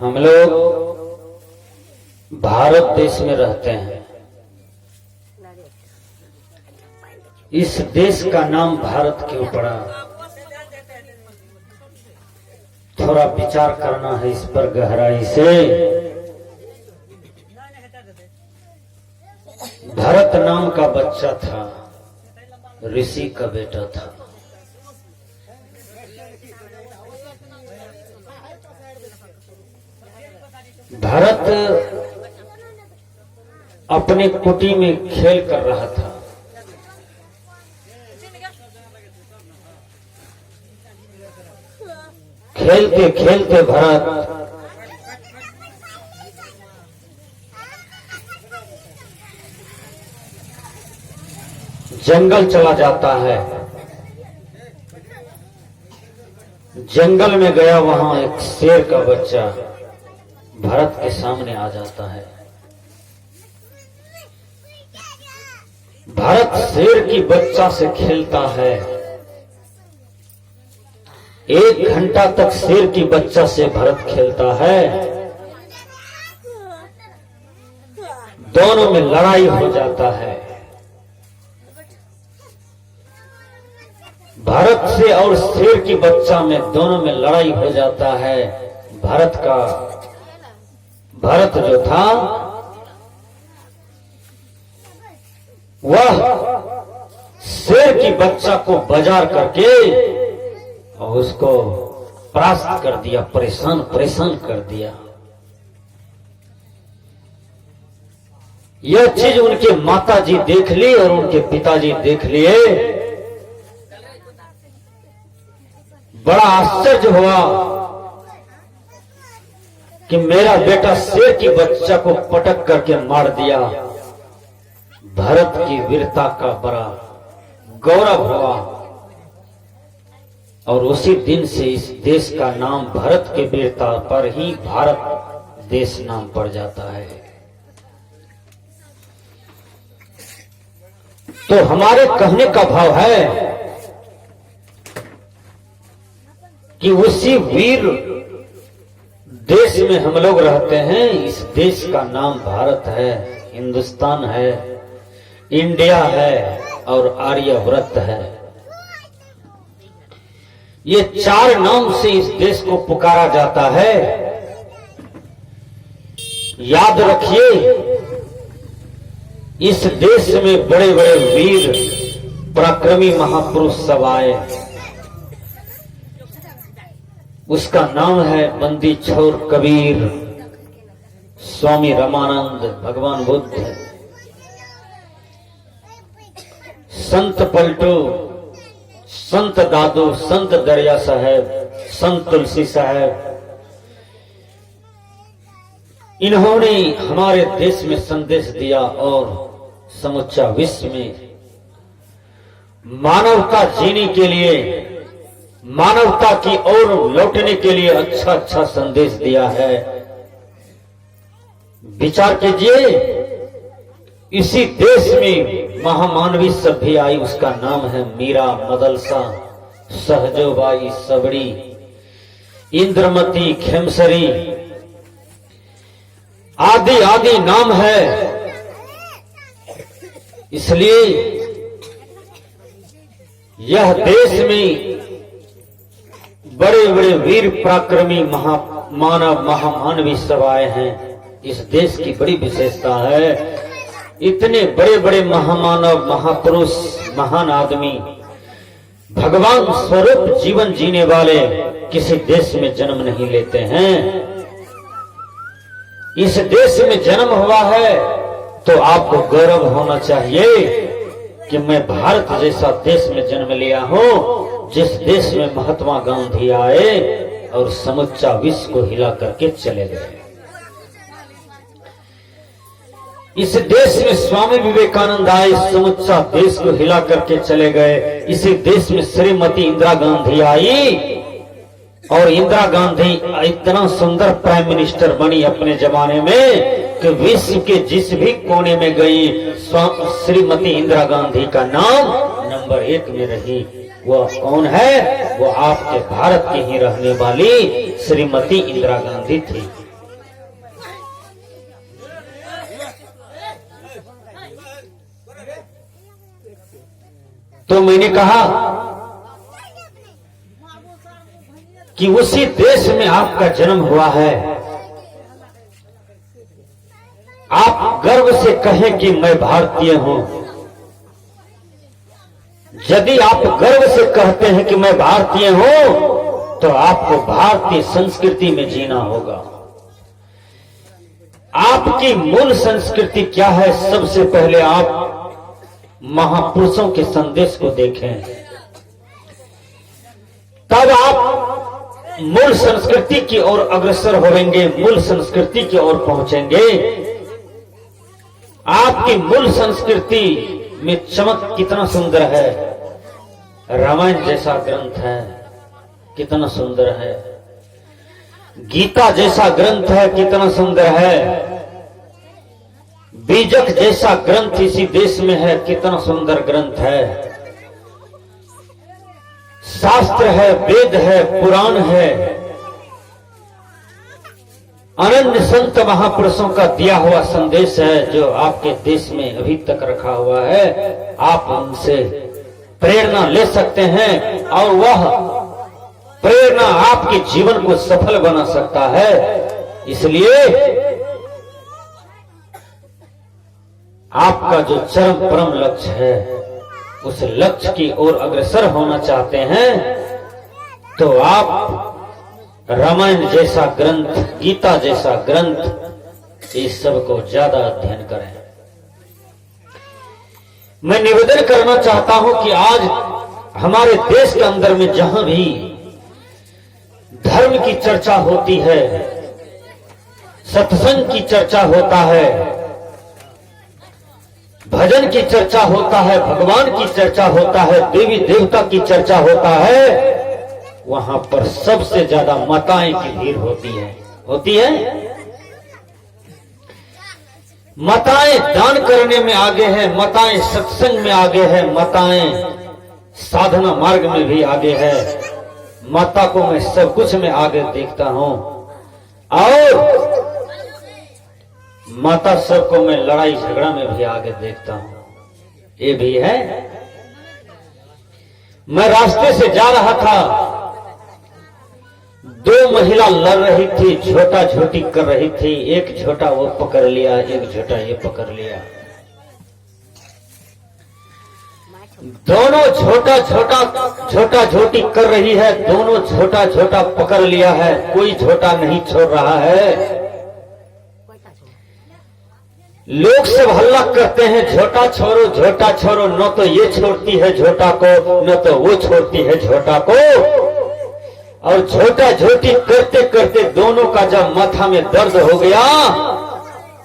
हम लोग भारत देश में रहते हैं। इस देश का नाम भारत क्यों पड़ा, थोड़ा विचार करना है इस पर गहराई से। भरत नाम का बच्चा था, ऋषि का बेटा था। भरत अपने कुटी में खेल कर रहा था। खेलते खेलते भरत जंगल चला जाता है। जंगल में गया, वहां एक शेर का बच्चा भरत के सामने आ जाता है। भरत शेर की बच्चा से खेलता है। 1 घंटा तक शेर की बच्चा से भरत खेलता है। दोनों में लड़ाई हो जाता है। भरत से और शेर की बच्चा में दोनों में लड़ाई हो जाता है। भरत जो था वह शेर की बच्चा को बाजार करके और उसको परास्त कर दिया, परेशान कर दिया। यह चीज उनके माताजी देख ली और उनके पिताजी देख लिए। बड़ा आश्चर्य हुआ कि मेरा बेटा शेर की बच्चा को पटक करके मार दिया। भरत की वीरता का बड़ा गौरव हुआ और उसी दिन से इस देश का नाम भरत के वीरता पर ही भारत देश नाम पड़ जाता है। तो हमारे कहने का भाव है कि उसी वीर देश में हम लोग रहते हैं। इस देश का नाम भारत है, हिंदुस्तान है, इंडिया है और आर्यव्रत है। ये 4 नाम से इस देश को पुकारा जाता है। याद रखिए, इस देश में बड़े बड़े वीर पराक्रमी महापुरुष सब आए। उसका नाम है बंदी छोर कबीर, स्वामी रामानंद, भगवान बुद्ध, संत पलटू, संत दादू, संत दरिया साहब, संत तुलसी साहब। इन्होंने हमारे देश में संदेश दिया और समूचा विश्व में मानवता जीने के लिए, मानवता की ओर लौटने के लिए अच्छा संदेश दिया है। विचार कीजिए, इसी देश में महामानवी सभ्य आई, उसका नाम है मीरा, मदलसा, सहजोबाई, सबड़ी, इंद्रमती, खेमसरी आदि आदि नाम है। इसलिए यह देश में बड़े बड़े वीर पराक्रमी मानव महामानवी सब आए हैं। इस देश की बड़ी विशेषता है, इतने बड़े बड़े महामानव, महापुरुष, महान आदमी, भगवान स्वरूप जीवन जीने वाले किसी देश में जन्म नहीं लेते हैं। इस देश में जन्म हुआ है तो आपको गौरव होना चाहिए कि मैं भारत जैसा देश में जन्म लिया हूं, जिस देश में महात्मा गांधी आए और समूचा विश्व को हिला करके चले गए। इस देश में स्वामी विवेकानंद आए, समूचा देश को हिला करके चले गए। इसी देश में श्रीमती इंदिरा गांधी आई और इंदिरा गांधी इतना सुंदर प्राइम मिनिस्टर बनी अपने जमाने में कि विश्व के जिस भी कोने में गई, श्रीमती इंदिरा गांधी का नाम नंबर 1 में रही। वह कौन है? वो आपके भारत की ही रहने वाली श्रीमती इंदिरा गांधी थी। तो मैंने कहा कि उसी देश में आपका जन्म हुआ है, आप गर्व से कहें कि मैं भारतीय हूं। यदि आप गर्व से कहते हैं कि मैं भारतीय हूं, तो आपको भारतीय संस्कृति में जीना होगा। आपकी मूल संस्कृति क्या है? सबसे पहले आप महापुरुषों के संदेश को देखें, तब आप मूल संस्कृति की ओर अग्रसर होंगे, मूल संस्कृति की ओर पहुंचेंगे। आपकी मूल संस्कृति में चमक कितना सुंदर है, रामायण जैसा ग्रंथ है, कितना सुंदर है। गीता जैसा ग्रंथ है, कितना सुंदर है। बीजक जैसा ग्रंथ इसी देश में है, कितना सुंदर ग्रंथ है। शास्त्र है, वेद है, पुराण है, अनन्य संत महापुरुषों का दिया हुआ संदेश है, जो आपके देश में अभी तक रखा हुआ है। आप उनसे प्रेरणा ले सकते हैं और वह प्रेरणा आपके जीवन को सफल बना सकता है। इसलिए आपका जो चरम परम लक्ष्य है, उस लक्ष्य की ओर अग्रसर होना चाहते हैं, तो आप रामायण जैसा ग्रंथ, गीता जैसा ग्रंथ, इस सब को ज्यादा अध्ययन करें। मैं निवेदन करना चाहता हूं कि आज हमारे देश के अंदर में जहां भी धर्म की चर्चा होती है, सत्संग की चर्चा होता है, भजन की चर्चा होता है, भगवान की चर्चा होता है, देवी देवता की चर्चा होता है, वहां पर सबसे ज्यादा माताएं की भीड़ होती है। माताएं दान करने में आगे है, माताएं सत्संग में आगे है, माताएं साधना मार्ग में भी आगे है। माता को मैं सब कुछ में आगे देखता हूं, और माता सबको मैं लड़ाई झगड़ा में भी आगे देखता हूं। ये भी है। मैं रास्ते से जा रहा था, दो महिला लड़ रही थी, झोटा झोटी कर रही थी। एक झोटा वो पकड़ लिया, एक झोटा ये पकड़ लिया। दोनों झोटा झोटी कर रही है, दोनों झोटा पकड़ लिया है, कोई झोटा नहीं छोड़ रहा है। लोग सब हल्ला करते हैं, झोटा छोड़ो, न तो ये छोड़ती है झोटा को, न तो वो छोड़ती है झोटा को। और झोटा झोटी करते करते दोनों का जब माथा में दर्द हो गया,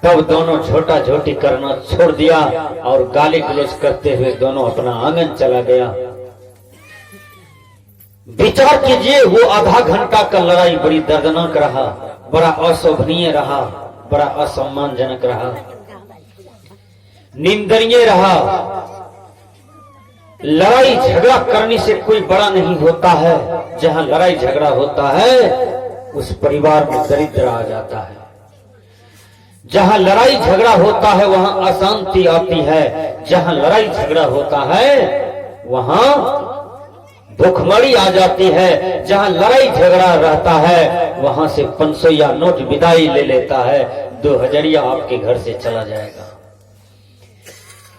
तब दोनों झोटा झोटी करना छोड़ दिया और गाली गलौज करते हुए दोनों अपना आंगन चला गया। विचार कीजिए, वो आधा घंटा का लड़ाई बड़ी दर्दनाक रहा, बड़ा अशोभनीय रहा, बड़ा असम्मानजनक रहा, निंदनीय रहा। लड़ाई झगड़ा करने से कोई बड़ा नहीं होता है। जहां लड़ाई झगड़ा होता है, उस परिवार में दरिद्र आ जाता है। जहां लड़ाई झगड़ा होता है, वहां अशांति आती है। जहां लड़ाई झगड़ा होता है, वहां भूखमरी आ जाती है। जहां लड़ाई झगड़ा रहता है, वहां से 500 नोट विदाई ले लेता है, 2000 आपके घर से चला जाएगा।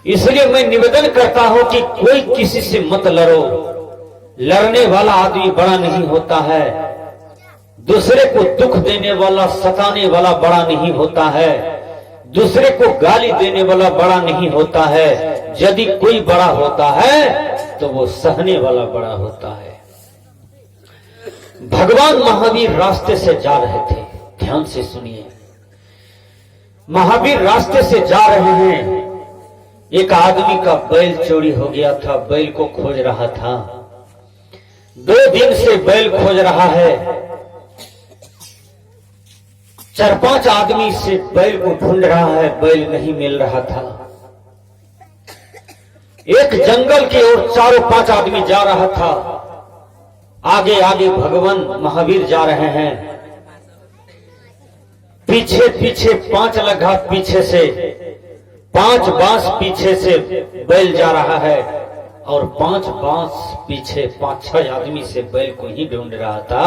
इसलिए मैं निवेदन करता हूं कि कोई किसी से मत लड़ो। लड़ने वाला आदमी बड़ा नहीं होता है, दूसरे को दुख देने वाला, सताने वाला बड़ा नहीं होता है, दूसरे को गाली देने वाला बड़ा नहीं होता है। यदि कोई बड़ा होता है तो वो सहने वाला बड़ा होता है। भगवान महावीर रास्ते से जा रहे थे, ध्यान से सुनिए। महावीर रास्ते से जा रहे हैं, एक आदमी का बैल चोरी हो गया था, बैल को खोज रहा था। 2 दिन से बैल खोज रहा है। 4-5 आदमी से बैल को ढूंढ रहा है, बैल नहीं मिल रहा था। एक जंगल की ओर 4-5 आदमी जा रहा था। आगे आगे भगवान महावीर जा रहे हैं, पीछे पीछे 5 लगा पीछे से, 5 बांस पीछे से बैल जा रहा है और 5 बांस पीछे 5-6 आदमी से बैल को ही ढूंढ रहा था।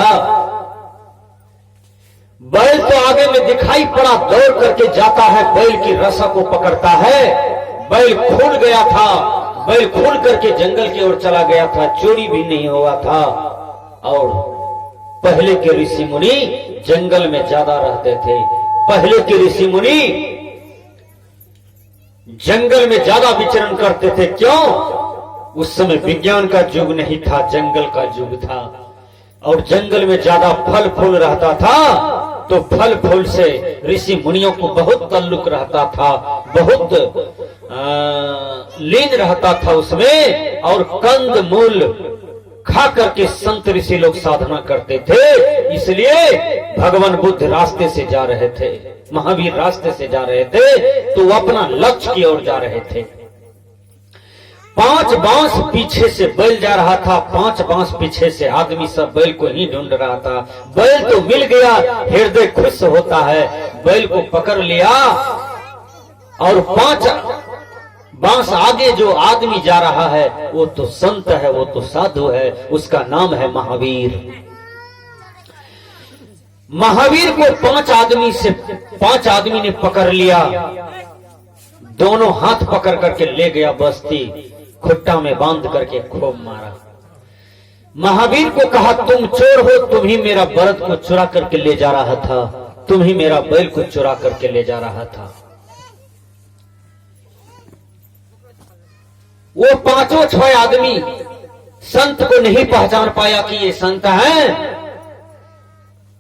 बैल तो आगे में दिखाई पड़ा, दौड़ करके जाता है, बैल की रसा को पकड़ता है। बैल खुल गया था, बैल खुल करके जंगल की ओर चला गया था, चोरी भी नहीं हुआ था। और पहले के ऋषि मुनि जंगल में ज्यादा रहते थे। पहले के ऋषि मुनि जंगल में ज्यादा विचरण करते थे। क्यों? उस समय विज्ञान का युग नहीं था, जंगल का युग था। और जंगल में ज्यादा फल फूल रहता था, तो फल फूल से ऋषि मुनियों को बहुत ताल्लुक रहता था, बहुत लीन रहता था उसमें। और कंद मूल खा करके संत ऋषि लोग साधना करते थे। इसलिए भगवान बुद्ध रास्ते से जा रहे थे, महावीर रास्ते से जा रहे थे, तो वो अपना लक्ष्य की ओर जा रहे थे। 5 बांस पीछे से बैल जा रहा था, 5 बांस पीछे से आदमी सब बैल को ही ढूंढ रहा था। बैल तो मिल गया, हृदय खुश होता है, बैल को पकड़ लिया। और 5 बांस आगे जो आदमी जा रहा है वो तो संत है, वो तो साधु है, उसका नाम है महावीर। महावीर को 5 आदमी ने पकड़ लिया, दोनों हाथ पकड़ करके ले गया बस्ती, खुट्टा में बांध करके खूब मारा। महावीर को कहा, तुम चोर हो, तुम ही मेरा बरद को चुरा करके ले जा रहा था, तुम ही मेरा बैल को चुरा करके ले जा रहा था। वो 5-6 आदमी संत को नहीं पहचान पाया कि ये संत हैं।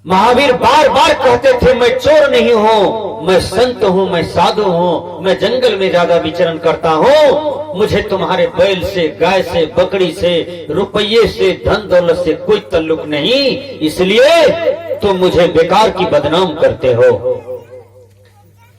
महावीर बार बार कहते थे, मैं चोर नहीं हूं, मैं संत हूं, मैं साधु हूं, मैं जंगल में ज्यादा विचरण करता हूं, मुझे तुम्हारे बैल से, गाय से, बकरी से, रुपये से, धन दौलत से कोई ताल्लुक नहीं, इसलिए तुम मुझे बेकार की बदनाम करते हो।